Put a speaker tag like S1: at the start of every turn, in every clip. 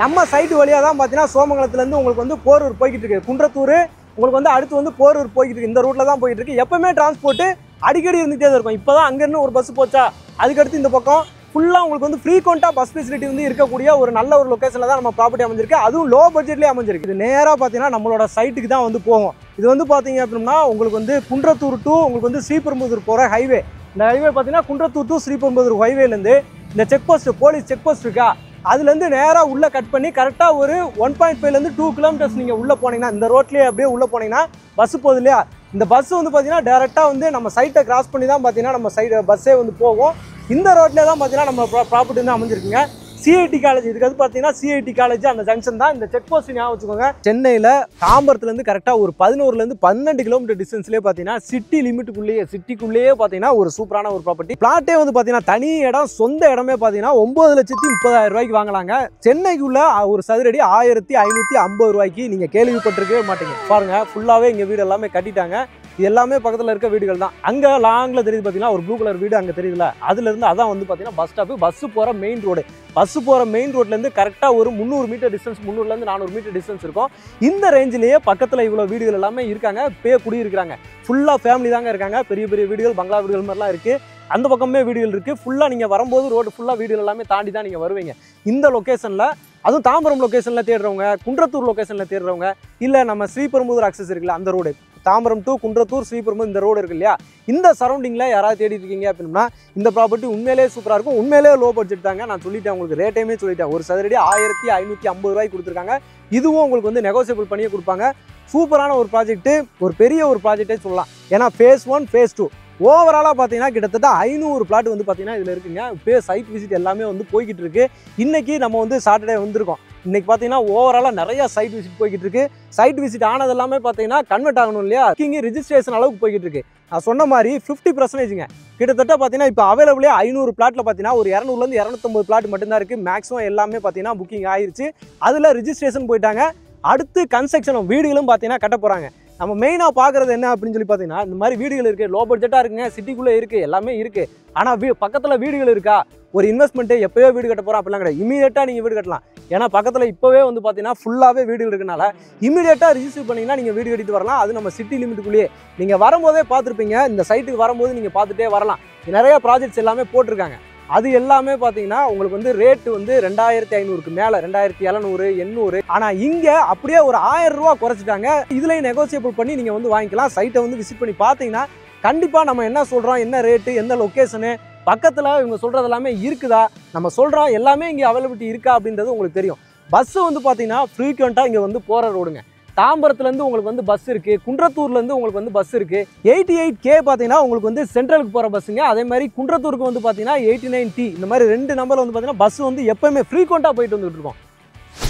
S1: நம்ம சைட் வழியாக தான் பார்த்தீங்கன்னா சோமங்கலத்துலேருந்து உங்களுக்கு வந்து போரூர் போய்கிட்டு இருக்கு. குன்றத்தூர் உங்களுக்கு வந்து அடுத்து வந்து போரூர் போய்கிட்டு இருக்கு. இந்த ரூட்டில் தான் போயிட்டு இருக்கு. எப்பவுமே டிரான்ஸ்போர்ட்டு அடிக்கடி இருந்துகிட்டே தான் இருக்கும். இப்போ தான் அங்கேருந்து ஒரு பஸ் போச்சா, அதுக்கடுத்து இந்த பக்கம் ஃபுல்லாக உங்களுக்கு வந்து ஃப்ரீக்வெண்ட்டாக பஸ் ஃபெசிலிட்டி வந்து இருக்கக்கூடிய ஒரு நல்ல ஒரு லொக்கேஷனில் தான் நம்ம ப்ராப்பர்ட்டி அமைஞ்சிருக்கு. அதுவும் லோ பட்ஜெட்லேயே அமைஞ்சிருக்கு. இது நேராக பார்த்தீங்கன்னா நம்மளோட சைட்டுக்கு தான் வந்து போகும். இது வந்து பார்த்தீங்க அப்படின்னா உங்களுக்கு வந்து குன்றத்தூர் டு உங்களுக்கு வந்து ஸ்ரீபெரும்புதூர் போகிற ஹைவே. இந்த ஹைவே பார்த்தீங்கன்னா குன்றத்தூர் டு ஸ்ரீபெரும்புதூர் ஹைவேலேருந்து இந்த check post police check post இருக்கா, அதுலேருந்து நேராக உள்ளே கட் பண்ணி கரெக்டாக ஒரு 1.5லேருந்து 2 கிலோமீட்டர்ஸ் நீங்கள் உள்ளே போனீங்கன்னா இந்த ரோட்லேயே அப்படியே உள்ளே போனீங்கன்னா பஸ்ஸு போகுது இல்லையா, இந்த பஸ் வந்து பார்த்தீங்கன்னா டேரெக்டாக வந்து நம்ம சைட்டை கிராஸ் பண்ணி தான் பார்த்தீங்கன்னா நம்ம சைடு பஸ்ஸே வந்து போகும். இந்த ரோட்லேயே தான் பார்த்தீங்கன்னா நம்ம ப்ராப்பர்ட்டி வந்து அமைஞ்சிருக்குங்க. சிஐடி காலேஜ், இதுக்கு வந்து பார்த்தீங்கன்னா சிஐடி காலேஜ் அந்த ஜங்ஷன் தான். இந்த செக் போஸ்ட் ஞாபகம் வச்சுக்கோங்க. சென்னையில் தாம்பரத்துலேருந்து கரெக்டாக ஒரு 11லேருந்து 12 கிலோமீட்டர் டிஸ்டன்ஸ்லேயே பார்த்தீங்கன்னா சிட்டி லிமிட்டுக்குள்ளேயே சிட்டிக்குள்ளேயே பார்த்தீங்கன்னா ஒரு சூப்பரான ஒரு ப்ராப்பர்ட்டி. பிளாட்டே வந்து பார்த்தீங்கன்னா தனி இடம், சொந்த இடமே பார்த்தீங்கன்னா 9,30,000 ரூபாய்க்கு வாங்கலாங்க. சென்னைக்குள்ள ஒரு சதுரடி 1,550 ரூபாய்க்கு நீங்கள் கேள்விப்பட்டிருக்கவே மாட்டீங்க. பாருங்க, ஃபுல்லாகவே இங்கே வீடு எல்லாமே கட்டிட்டாங்க. இது எல்லாமே பக்கத்தில் இருக்க வீடுகள் தான். அங்கே லாங்கில் தெரியுது பார்த்தீங்கன்னா ஒரு ப்ளூ கலர் வீடு அங்கே தெரியுதுல, அதுலேருந்து அதான் வந்து பார்த்தீங்கன்னா பஸ் ஸ்டாப்பு. பஸ்ஸு போகிற மெயின் ரோடு, பஸ்ஸு போகிற மெயின் ரோட்லேருந்து கரெக்டாக ஒரு 300 மீட்டர் டிஸ்டன்ஸ், 300லேருந்து 400 மீட்டர் டிஸ்டன்ஸ் இருக்கும். இந்த ரேஞ்சிலேயே பக்கத்தில் இவ்வளோ வீடுகள் எல்லாமே இருக்காங்க. குடியிருக்கிறாங்க. ஃபுல்லாக ஃபேமிலி தாங்க இருக்காங்க. பெரிய பெரிய வீடுகள், பங்களா வீடுகள் மாதிரிலாம் இருக்குது. அந்த பக்கமே வீடுகள் இருக்குது. ஃபுல்லாக நீங்கள் வரும்போது ரோடு ஃபுல்லாக வீடுகள் எல்லாமே தாண்டி தான் நீங்கள் வருவீங்க. இந்த லொக்கேஷனில், அதுவும் தாம்பரம் லொக்கேஷனில் தேடுறவங்க, குன்றத்தூர் லொக்கேஷனில் தேடுறவங்க, இல்லை நம்ம ஸ்ரீபெரும்புதூர் அக்சஸ் இருக்குல்ல அந்த ரோடு, தாம்பரம் டு குன்றத்தூர் ஸ்ரீபெரும்புதூர் இந்த ரோடு இருக்கு இல்லையா, இந்த சரௌண்டிங்கில் யாராவது தேடிட்டு இருக்கீங்க அப்படின்னா இந்த ப்ராப்பர்ட்டி உண்மையிலே சூப்பராக இருக்கும். உண்மையிலே லோ பட்ஜெட் தாங்க. நான் சொல்லிட்டேன், உங்களுக்கு ரேட்டையுமே சொல்லிட்டேன். ஒரு சதுரடி 1,550 ரூபாய்க்கு கொடுத்துருக்காங்க. இதுவும் உங்களுக்கு வந்து நெகோசியபிள் பண்ணியே கொடுப்பாங்க. சூப்பரான ஒரு ப்ராஜெக்ட்டு, ஒரு பெரிய ஒரு ப்ராஜெக்டே சொல்லலாம். ஏன்னா ஃபேஸ் 1 ஃபேஸ் 2 ஓவராலாக பார்த்தீங்கன்னா கிட்டத்தட்ட 500 பிளாட் வந்து பார்த்தீங்கன்னா இதில் இருக்குங்க. இப்போ சைட் விசிட் எல்லாமே வந்து போய்கிட்டு இருக்கு. இன்றைக்கி நம்ம வந்து சாட்டர்டே வந்திருக்கோம். இன்றைக்கி பார்த்தீங்கன்னா ஓவராலாக நிறையா சைட் விசிட் போய்கிட்டு இருக்கு. சைட் விசிட் ஆனது எல்லாமே பார்த்தீங்கன்னா கன்வெர்ட் ஆகணும் இல்லையா, புக்கிங் ரிஜிஸ்ட்ரேஷன் அளவுக்கு போய்கிட்டு இருக்கு. நான் சொன்ன மாதிரி 50%ங்க. கிட்டத்தட்ட பார்த்தீங்கன்னா இப்போ அவைலபிளே 500 பிளாட்டில் பார்த்தீங்கன்னா ஒரு 200லேருந்து 250 பிளாட் மட்டும்தான் இருக்குது. மேக்ஸிமம் எல்லாமே பார்த்தீங்கன்னா புக்கிங் ஆயிடுச்சு. அதில் ரிஜிஸ்ட்ரேஷன் போயிட்டாங்க. அடுத்து கன்ஸ்ட்ரக்ஷன் வீடுகளும் பார்த்தீங்கன்னா கட்ட போகிறாங்க. நம்ம மெயினாக பார்க்குறது என்ன அப்படின்னு சொல்லி பார்த்தீங்கன்னா இந்த மாதிரி வீடுகள் இருக்குது, லோ பட்ஜெட்டாக இருக்குங்க, சிட்டிக்குள்ளே இருக்குது, எல்லாமே இருக்குது. ஆனால் பக்கத்தில் வீடுகள் இருக்கா, ஒரு இன்வெஸ்ட்மெண்ட்டு எப்போயோ வீடு கட்ட போகிறோம் அப்படிலாம் கிடையாது. இமீடியட்டாக நீங்கள் வீடு கட்டலாம். ஏன்னா பக்கத்தில் இப்போவே வந்து பார்த்தீங்கன்னா ஃபுல்லாகவே வீடுகள் இருக்கனால இமீடியட்டாக ரிஜிஸ்டர் பண்ணிங்கன்னா நீங்கள் வீடு கட்டிட்டு வரலாம். அது நம்ம சிட்டி லிமிட்டுக்குள்ளேயே நீங்கள் வரும்போதே பார்த்துருப்பீங்க. இந்த சைட்டுக்கு வரும்போது நீங்கள் பார்த்துட்டே வரலாம். நிறையா ப்ராஜெக்ட்ஸ் எல்லாமே போட்டிருக்காங்க. அது எல்லாமே பார்த்தீங்கன்னா உங்களுக்கு வந்து ரேட்டு வந்து 2,500க்கு மேலே, 2,700, 800. ஆனால் இங்கே அப்படியே ஒரு 1000 ரூபா குறைச்சிட்டாங்க. இதுலேயும் நெகோசியபிள் பண்ணி நீங்கள் வந்து வாங்கிக்கலாம். சைட்டை வந்து விசிட் பண்ணி பார்த்தீங்கன்னா கண்டிப்பாக நம்ம என்ன சொல்கிறோம், என்ன ரேட்டு, எந்த லொக்கேஷனு, பக்கத்தில் இவங்க சொல்கிறது எல்லாமே இருக்குதா, நம்ம சொல்கிறோம் எல்லாமே இங்கே அவைலபிலிட்டி இருக்கா அப்படின்றது உங்களுக்கு தெரியும். பஸ்ஸு வந்து பார்த்தீங்கன்னா ஃப்ரீக்வெண்ட்டாக இங்கே வந்து போகிற ரோடுங்க. தாம்பரத்துலேருந்து உங்களுக்கு வந்து பஸ் இருக்குது, குன்றத்தூர்லேருந்து உங்களுக்கு வந்து பஸ் இருக்குது. 88K பார்த்தீங்கன்னா உங்களுக்கு வந்து சென்ட்ரலுக்கு போகிற பஸ்ஸுங்க. அதே மாதிரி குன்றத்தூருக்கு வந்து பார்த்தீங்கன்னா 89T, இந்த மாதிரி 2 நம்பரில் வந்து பார்த்தீங்கன்னா பஸ் வந்து எப்போயுமே ஃப்ரீக்வெண்ட்டாக போயிட்டு வந்துட்டு இருக்கோம்.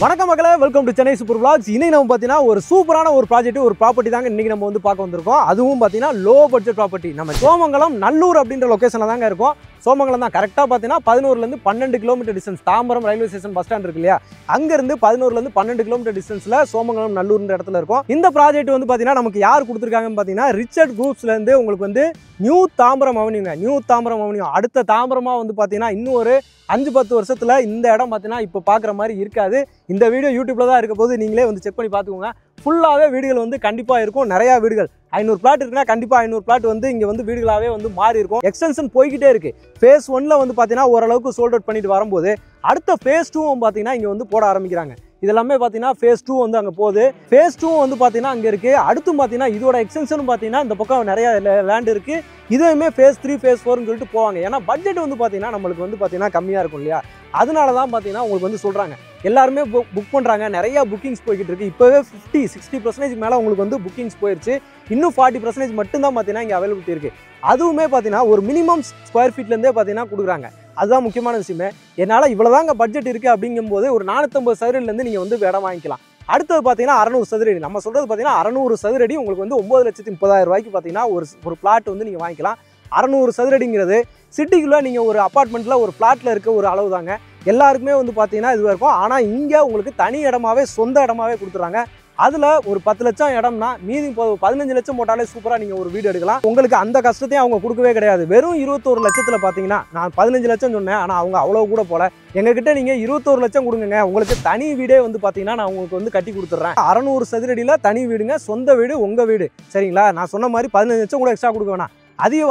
S1: வணக்கம் மக்களே, welcome to Chennai super vlogs. இன்னைக்கு நம்ம பார்த்தீங்கன்னா ஒரு சூப்பரான ஒரு ப்ராஜெக்ட், ஒரு ப்ராப்பர்ட்டி தாங்க இன்னைக்கு நம்ம வந்து பார்க்க வந்திருக்கோம். அதுவும் பார்த்தீங்கன்னா லோ பட்ஜெட் ப்ராப்பர்ட்டி. நம்ம சோமங்கலம் நல்லூர் அப்படின்ற லொக்கேஷனில் தாங்க இருக்கும். சோமங்கலம் தான் கரெக்டாக பார்த்தீங்கன்னா 11லேருந்து 12 kilometre distance. Tambaram railway station bus stand இருக்கு இல்லையா, அங்கேருந்து 11லேருந்து 12 கிலோமீட்டர் டிஸ்டன்ஸில் சோமங்கலம் நல்லூர்ன்ற இடத்துல இருக்கும். இந்த ப்ராஜெக்ட் வந்து பார்த்தீங்கன்னா நமக்கு யார் கொடுத்துருக்காங்கன்னு பார்த்தீங்கன்னா ரிச்சர்ட் குரூப்ஸ்லேருந்து உங்களுக்கு வந்து நியூ தாம்பரம் அவனியூங்க. நியூ தாம்பரம் அவனியூ அடுத்த தாம்பரமாக வந்து பார்த்தீங்கன்னா இன்னும் ஒரு 5-10 வருஷத்தில் இந்த இடம் பார்த்தீங்கன்னா இப்போ பார்க்குற மாதிரி இருக்காது. இந்த வீடியோ யூடியூப்பில் தான் இருக்க போது, நீங்களே வந்து செக் பண்ணி பார்த்துக்கோங்க. ஃபுல்லாகவே வீடுகள் வந்து கண்டிப்பாக இருக்கும். நிறையா வீடுகள் 500 பிளாட் இருக்குன்னா கண்டிப்பாக 500 பிளாட் வந்து இங்கே வந்து வீடுகளாகவே வந்து மாறி இருக்கும். எக்ஸ்டென்ஷன் போய்கிட்டே இருக்குது. ஃபேஸ் 1ல் வந்து பார்த்தீங்கன்னா ஓரளவுக்கு சோல்ட் அவுட் பண்ணிட்டு வரும்போது அடுத்த ஃபேஸ் 2 பார்த்தீங்கன்னா இங்கே வந்து போட ஆரம்பிக்கிறாங்க. இதெல்லாமே பார்த்தீங்கன்னா ஃபேஸ் 2 வந்து அங்கே போகுது. ஃபேஸ் 2 வந்து பார்த்தீங்கன்னா அங்கே இருக்குது. அடுத்தும் பார்த்தீங்கன்னா இதோட எக்ஸ்டென்ஷனும் பார்த்தீங்கன்னா இந்த பக்கம் நிறையா லேண்ட் இருக்குது. இதுவுமே ஃபேஸ் 3 ஃபேஸ் 4ன்னு சொல்லிட்டு போவாங்க. ஏன்னா பட்ஜெட் வந்து பார்த்தீங்கன்னா நம்மளுக்கு வந்து பார்த்தீங்கன்னா கம்மியாக இருக்கும் இல்லையா, அதனால தான் பார்த்தீங்கன்னா உங்களுக்கு வந்து சொல்கிறாங்க. எல்லாருமே புக் பண்ணுறாங்க. நிறையா புக்கிங்ஸ் போய்கிட்டு இருக்குது. இப்போவே 50-60% மேலே உங்களுக்கு வந்து புக்கிங்ஸ் போயிடுச்சு. இன்னும் 40% மட்டும்தான் பார்த்தீங்கன்னா இங்கே அவைலபிலிட்டி இருக்குது. அதுவுமே பார்த்தீங்கன்னா ஒரு மினிமம் ஸ்கொயர் ஃபீட்லேருந்தே பார்த்தீங்கன்னா கொடுக்குறாங்க. அதுதான் முக்கியமான விஷயமே. என்னால் இவ்வளோதாங்க பட்ஜெட் இருக்குது அப்படிங்கும்போது ஒரு 450 சதுரடிலேருந்து நீங்கள் வந்து இடம் வாங்கிக்கலாம். அடுத்தது பார்த்தீங்கன்னா 600 சதுரடி. நம்ம சொல்கிறது பார்த்தீங்கன்னா 600 சதுரடி உங்களுக்கு வந்து 9,30,000 ரூபாய்க்கு பார்த்தீங்கன்னா ஒரு பிளாட் வந்து நீங்கள் வாங்கிக்கலாம். 600 சதுரடிங்கிறது சிட்டிக்குள்ளே நீங்கள் ஒரு அப்பார்ட்மெண்ட்டில் ஒரு ஃப்ளாட்டில் இருக்க ஒரு அளவு தாங்க. எல்லாருக்குமே வந்து பார்த்தீங்கன்னா இதுவாக இருக்கும். ஆனால் இங்கே உங்களுக்கு தனி இடமாவே, சொந்த இடமாவே கொடுத்துறாங்க. அதில் ஒரு 10 லட்சம் இடம்னா மீதி 15 லட்சம் போட்டாலே சூப்பராக நீங்கள் ஒரு வீடு எடுக்கலாம். உங்களுக்கு அந்த கஷ்டத்தையும் அவங்க கொடுக்கவே கிடையாது. வெறும் 21 லட்சத்தில் பார்த்தீங்கன்னா நான் 15 லட்சம் சொன்னேன், ஆனால் அவங்க அவ்வளோ கூட போல. எங்ககிட்ட நீங்கள் 21 லட்சம் கொடுங்க, உங்களுக்கு தனி வீடே வந்து பார்த்தீங்கன்னா நான் உங்களுக்கு வந்து கட்டி கொடுத்துட்றேன். 600 சதுரடியில் தனி வீடுங்க, சொந்த வீடு, உங்கள் வீடு. சரிங்களா? நான் சொன்ன மாதிரி 15 லட்சம் கூட எக்ஸ்ட்ரா கொடுக்க வேணாம்.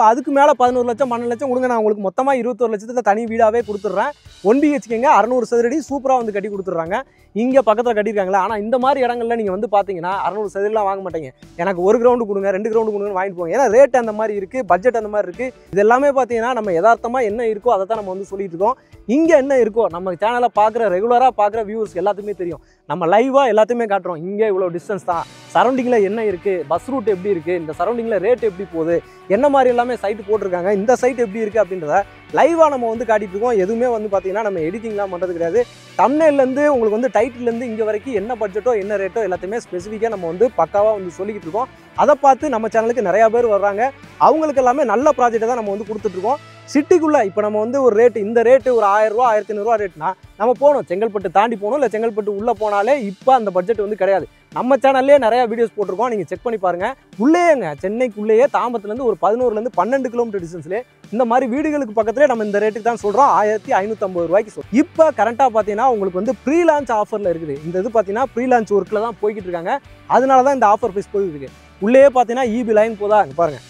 S1: அதுக்கு மேலே 11 லட்சம் 12 லட்சம் கொடுங்க, நான் உங்களுக்கு மொத்தமாக 21 லட்சத்தில் தனி வீடாகவே கொடுத்துட்றேன். 1 BHKங்க 600 சதுரடி சூப்பராக வந்து கட்டி கொடுத்துட்றாங்க. இங்கே பக்கத்தில் கட்டியிருக்காங்களா. ஆனால் இந்த மாதிரி இடங்கள்ல நீங்கள் வந்து பார்த்தீங்கன்னா 600 சதுரடிலாம் வாங்க மாட்டீங்க. எனக்கு 1 கிரவுண்டு கொடுங்க, 2 கிரவுண்டு கொடுங்கன்னு வாங்கிட்டு போங்க. ஏன்னா ரேட் அந்த மாதிரி இருக்குது, பட்ஜெட் அந்த மாதிரி இருக்குது. இது எல்லாமே பார்த்தீங்கன்னா நம்ம யதார்த்தமாக என்ன இருக்கோ அதை தான் நம்ம வந்து சொல்லிட்டு இருக்கோம். இங்கே என்ன இருக்கோ நம்ம சேனலை பார்க்குற ரெகுலராக பார்க்குற வியூவர்ஸ் எல்லாத்துக்குமே தெரியும். நம்ம லைவாக எல்லாத்தையுமே காட்டுறோம். இங்கே இவ்வளோ டிஸ்டன்ஸ் தான், சரௌண்டிங்கில் என்ன இருக்குது, பஸ் ரூட் எப்படி இருக்குது, இந்த சரௌண்டிங்கில் ரேட் எப்படி போகுது, என்ன மாதிரி எல்லாமே சைட்டு போட்டிருக்காங்க, இந்த சைட் எப்படி இருக்குது அப்படின்றத லைவாக நம்ம வந்து காட்டிட்டு இருக்கோம். எதுவுமே வந்து பார்த்தீங்கன்னா நம்ம எடிட்டிங்லாம் பண்ணுறது கிடையாது. தம்ப்நெயில்லேருந்து உங்களுக்கு வந்து டைட்டிலேருந்து இங்கே வரைக்கும் என்ன பட்ஜெட்டோ என்ன ரேட்டோ எல்லாத்தையுமே ஸ்பெசிஃபிக்காக நம்ம வந்து பக்காவாக வந்து சொல்லிக்கிட்டு இருக்கோம். அதை பார்த்து நம்ம சேனலுக்கு நிறையா பேர் வர்றாங்க. அவங்களுக்கு எல்லாமே நல்ல ப்ராஜெக்டை தான் நம்ம வந்து கொடுத்துட்ருக்கோம். சிட்டிக்குள்ளே இப்போ நம்ம வந்து ஒரு ரேட்டு, இந்த ரேட்டு ஒரு 1000 ரூபா 1500 ரூபா ரேட்னா நம்ம போகணும், செங்கல்பட்டு தாண்டி போகணும், இல்லை செங்கல்பட்டு உள்ளே போனாலே இப்போ அந்த பட்ஜெட் வந்து கிடையாது. நம்ம சேனல்லே நிறையா வீடியோஸ் போட்டிருக்கோம், நீங்கள் செக் பண்ணி பாருங்கள். உள்ளேங்க சென்னைக்குள்ளேயே தாம்பரத்துலேருந்து ஒரு 11 12 கிலோமீட்டர் டிஸ்டன்ஸ்லேயே இந்த மாதிரி வீடுகளுக்கு பக்கத்துலேயே நம்ம இந்த ரேட்டுக்கு தான் சொல்கிறோம். 1550 ரூபாய்க்கு சொல்கிறோம். இப்போ கரண்ட்டாக பார்த்தீங்கன்னா உங்களுக்கு வந்து ப்ரீ லான்ச் ஆஃபரில் இருக்குது. இந்த இது பார்த்தீங்கன்னா ப்ரீ லான்ச் ஒர்க்கில் தான் போய்கிட்டு இருக்காங்க. அதனால தான் இந்த ஆஃபர் ப்ரைஸ் போயிட்டு இருக்கு. உள்ளே பார்த்தீங்கன்னா EB லைன் போதா இங்கே பாருங்கள்.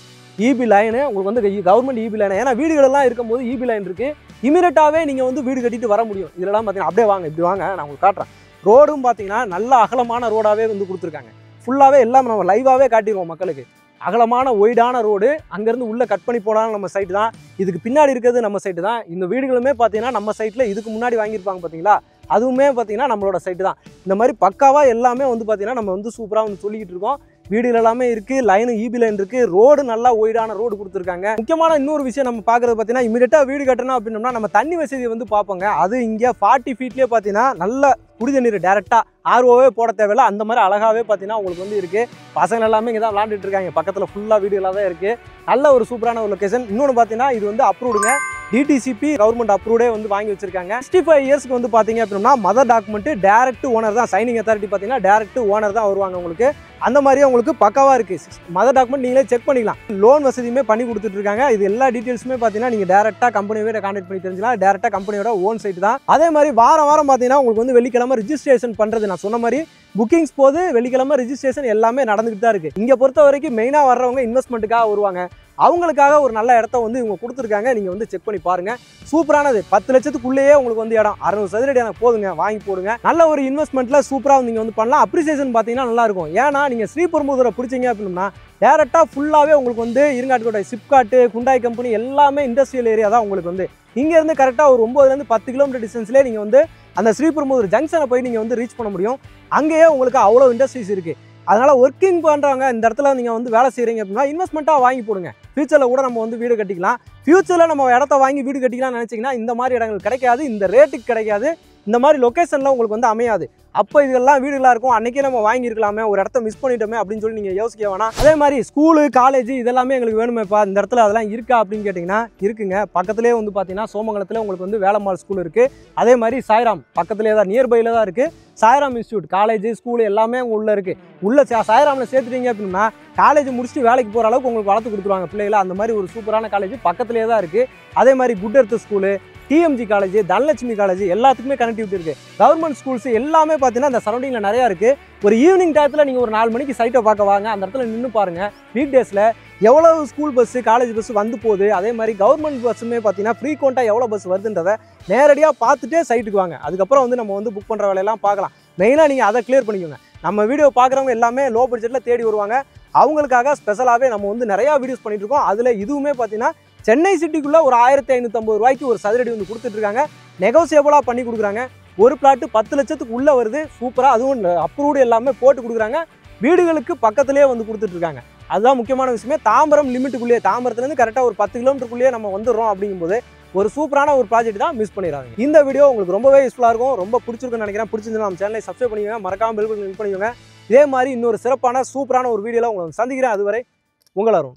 S1: EB லைனு உங்களுக்கு வந்து கவர்மெண்ட் EB லைன். ஏன்னா வீடுகளெல்லாம் இருக்கும்போது EB லைன் இருக்குது. இமீடியட்டாகவே நீங்கள் வந்து வீடு கட்டிட்டு வர முடியும். இதெல்லாம் பார்த்தீங்கன்னா அப்படியே வாங்க, இப்படி வாங்க, நான் உங்களுக்கு காட்டுறேன். ரோடும் பார்த்தீங்கன்னா நல்ல அகலமான ரோடாகவே வந்து கொடுத்துருக்காங்க. ஃபுல்லாகவே எல்லாம் நம்ம லைவாகவே காட்டிடுவோம் மக்களுக்கு. அகலமான ஒய்டான ரோடு, அங்கேருந்து உள்ளே கட் பண்ணி போனாலும் நம்ம சைட்டு தான். இதுக்கு பின்னாடி இருக்கிறது நம்ம சைட்டு தான். இந்த வீடுகளுமே பார்த்தீங்கன்னா நம்ம சைட்டில் இதுக்கு முன்னாடி வாங்கியிருப்பாங்க பார்த்தீங்களா, அதுவுமே பார்த்தீங்கன்னா நம்மளோட சைட்டு தான். இந்த மாதிரி பக்காவாக எல்லாமே வந்து பார்த்தீங்கன்னா நம்ம வந்து சூப்பராக வந்து சொல்லிக்கிட்டு இருக்கோம். வீடுகள் எல்லாமே இருக்குது, லைனு EB லைன் இருக்குது, ரோடு நல்லா ஒய்டான ரோடு கொடுத்துருக்காங்க. முக்கியமான இன்னொரு விஷயம் நம்ம பார்க்குறது பார்த்தீங்கன்னா இமீடியட்டாக வீடு கட்டணும் அப்படின்னோம்னா நம்ம தண்ணி வசதியை வந்து பார்ப்போங்க. அது இங்கே 40 ஃபீட்லேயே பார்த்தீங்கன்னா நல்ல குடி தண்ணீர் டேரெக்டாக ROவே போட தேவையில்லை. அந்த மாதிரி அழகாகவே பார்த்தீங்கன்னா உங்களுக்கு வந்து இருக்குது. பசங்க எல்லாமே இங்கே தான் விளாண்டுட்டு இருக்காங்க. பக்கத்தில் ஃபுல்லாக வீடுகளாக தான் இருக்குது. நல்ல ஒரு சூப்பரான ஒரு லொக்கேஷன். இன்னொன்று பார்த்தீங்கன்னா இது வந்து அப்ரூவ்டுங்க, DTCP கவர்மெண்ட் அப்ரூவ்டே வந்து வாங்கி வச்சிருக்காங்க. 65 இயர்ஸ்க்கு வந்து பார்த்தீங்க அப்படின்னா மதர் டாக்குமெண்ட் டேரக்ட் ஓனர் தான், சைனிங் அத்தாரிட்டி பார்த்தீங்கன்னா டேரக்ட் ஓனர் தான் வருவாங்க உங்களுக்கு. அந்த மாதிரியே உங்களுக்கு பக்காவாக இருக்குது. மதர் டாக்குமெண்ட் நீங்களே செக் பண்ணிக்கலாம். லோன் வசதியுமே பண்ணி கொடுத்துட்டு இருக்காங்க. இது எல்லா டீட்டெயில்ஸுமே பார்த்தீங்கன்னா நீங்கள் டேரெக்டாக கம்பெனியோட கான்டாக்ட் பண்ணி தெரிஞ்சுக்கலாம். டேரெக்டாக கம்பெனியோட ஓன் சைட் தான். அதே மாதிரி வாரம் பார்த்தீங்கன்னா உங்களுக்கு வந்து வெள்ளிக்கிழமை ரிஜிஸ்ட்ரேஷன் பண்ணுறது, நான் சொன்ன மாதிரி புக்கிங்ஸ் போது வெள்ளிக்கிழமை ரிஜிஸ்ட்ரேஷன் எல்லாமே நடந்துகிட்டு தான் இருக்குது. இங்கே பொறுத்த வரைக்கும் மெயினாக வர்றவங்க இன்வெஸ்ட்மெண்ட்டுக்காக வருவாங்க. அவங்களுக்காக ஒரு நல்ல இடத்த வந்து இவங்க கொடுத்துருக்காங்க. நீங்கள் வந்து செக் பண்ணி பாருங்கள். சூப்பரானது. 10 லட்சத்துக்குள்ளேயே உங்களுக்கு வந்து இடம் 600 சதுரடி எனக்கு போதுங்க, வாங்கி போடுங்க. நல்ல ஒரு இன்வெஸ்ட்மெண்ட்டில் சூப்பராக நீங்கள் வந்து பண்ணலாம். அப்ரிசியேஷன் பார்த்தீங்கன்னா நல்லாயிருக்கும். ஏன்னா நீங்கள் ஸ்ரீபெரும்புதூரை பிடிச்சிங்க அப்படின்னா டேரெக்டாக ஃபுல்லாகவே உங்களுக்கு வந்து இருங்காட்டுக்கோட்டை, சிப்காட்டு, குண்டாய் கம்பெனி எல்லாமே இண்டஸ்ட்ரியல் ஏரியா தான் உங்களுக்கு வந்து. இங்கேருந்து கரெக்டாக ஒரு 9 10 கிலோமீட்டர் டிஸ்டன்ஸ்லேயே நீங்கள் வந்து அந்த ஸ்ரீபெரும்புதூர் ஜங்ஷனை போய் நீங்கள் வந்து ரீச் பண்ண முடியும். அங்கேயே உங்களுக்கு அவ்வளோ இண்டஸ்ட்ரீஸ் இருக்குது. அதனால் ஒர்க்கிங் பண்ணுறவங்க இந்த இடத்துல நீங்கள் வந்து வேலை செய்கிறீங்க அப்படின்னா இன்வெஸ்ட்மெண்ட்டாக வாங்கி போடுங்க. ஃபியூச்சரில் கூட நம்ம வந்து வீடு கட்டிக்கலாம். ஃபியூச்சரில் நம்ம இடத்த வாங்கி வீடு கட்டிக்கலாம்னு நினச்சிங்கன்னா இந்த மாதிரி இடங்கள் கிடைக்காது, இந்த ரேட்டுக்கு கிடைக்காது, இந்த மாதிரி லொக்கேஷனில் உங்களுக்கு வந்து அமையாது. அப்போ இதெல்லாம் வீடுகளாக இருக்கும். அன்றைக்கே நம்ம வாங்கியிருக்கலாமே, ஒரு இடத்த மிஸ் பண்ணிட்டோமே அப்படின்னு சொல்லி நீங்கள் யோசிக்க வேணாம். அதே மாதிரி ஸ்கூலு, காலேஜ் இதெல்லாமே எங்களுக்கு வேணுமேப்பா, இந்த இடத்துல அதெல்லாம் இருக்கா அப்படின்னு கேட்டிங்கன்னா இருக்குங்க. பக்கத்துலேயே வந்து பார்த்தீங்கன்னா சோமங்கலத்தில் உங்களுக்கு வந்து வேலம்மாள் ஸ்கூல் இருக்குது. அதே மாதிரி சாய்ராம் பக்கத்துலேயே தான், நியர்பையில் தான் இருக்குது. சாய்ராம் இன்ஸ்டியூட் காலேஜ், ஸ்கூலு எல்லாமே உள்ளே இருக்குது. உள்ளே சாய்ராமில் சேர்த்துட்டீங்க அப்படின்னா காலேஜ் முடிச்சுட்டு வேலைக்கு போகிற அளவுக்கு உங்களுக்கு வளர்த்து கொடுத்துருவாங்க பிள்ளைகளை. அந்த மாதிரி ஒரு சூப்பரான காலேஜ் பக்கத்துலேயே தான் இருக்குது. அதே மாதிரி good earth school, TMG college, Dhanalakshmi college எல்லாத்துக்குமே கனெக்டிவிட்டி இருக்குது. கவர்மெண்ட் ஸ்கூல்ஸ் எல்லாமே பார்த்தீங்கன்னா இந்த சரௌண்டிங்கில் நிறையா இருக்குது. ஒரு ஈவினிங் டயத்தில் நீங்கள் ஒரு 4 மணிக்கு சைட்டை பார்க்க வாங்க, அந்த இடத்துல நின்று பாருங்கள். வீக் டேஸில் எவ்வளோ ஸ்கூல் பஸ்ஸு, காலேஜ் பஸ்ஸு வந்து போகுது. அதே மாதிரி கவர்மெண்ட் பஸ்ஸுமே பார்த்தீங்கன்னா ஃப்ரீக்வெண்ட்டாக எவ்வளோ பஸ் வருதுன்றதை நேரடியாக பார்த்துட்டே சைட்டுக்கு வாங்க. அதுக்கப்புறம் வந்து நம்ம வந்து புக் பண்ணுற வேலையெல்லாம் பார்க்கலாம். மெயினாக நீங்கள் அதை கிளியர் பண்ணிக்கோங்க. நம்ம வீடியோ பார்க்குறவங்க எல்லாமே லோ பட்ஜெட்டில் தேடி வருவாங்க. அவங்களுக்காக ஸ்பெஷலாகவே நம்ம வந்து நிறையா வீடியோஸ் பண்ணிட்டு இருக்கோம். அதில் இதுவுமே பார்த்தீங்கன்னா சென்னை சிட்டிக்குள்ளே ஒரு 1550 ரூபாய்க்கு ஒரு சதுரடி வந்து கொடுத்துட்ருக்காங்க. நெகோசியபிளாக பண்ணி கொடுக்குறாங்க. ஒரு பிளாட்டு 10 லட்சத்துக்கு உள்ளே வருது. சூப்பராக அதுவும் அப்ரூவ்டு எல்லாமே போட்டு கொடுக்குறாங்க. வீடுகளுக்கு பக்கத்துலேயே வந்து கொடுத்துட்ருக்காங்க. அதுதான் முக்கியமான விஷயமே. தாம்பரம் லிமிட்டுக்குள்ளேயே, தாம்பரத்துலேருந்து கரெக்டாக ஒரு 10 கிலோமீட்டருக்குள்ளேயே நம்ம வந்துடுறோம். அப்படிங்கும்போது ஒரு சூப்பரான ஒரு ப்ராஜெக்ட் தான், மிஸ் பண்ணிடுறாங்க. இந்த வீடியோ உங்களுக்கு ரொம்பவே யூஸ்ஃபுல்லாக இருக்கும், ரொம்ப பிடிச்சிருக்குன்னு நினைக்கிறேன். பிடிச்சிருந்தா நம்ம சேனலை சப்ஸ்கிரைப் பண்ணிக்கோங்க, மறக்காமல் பெல் பட்டன் கிளிக் பண்ணிக்கோங்க. இதே மாதிரி இன்னொரு சிறப்பான சூப்பரான ஒரு வீடியோவில் உங்களை சந்திக்கிறேன். அதுவரை உங்கள் அருண்.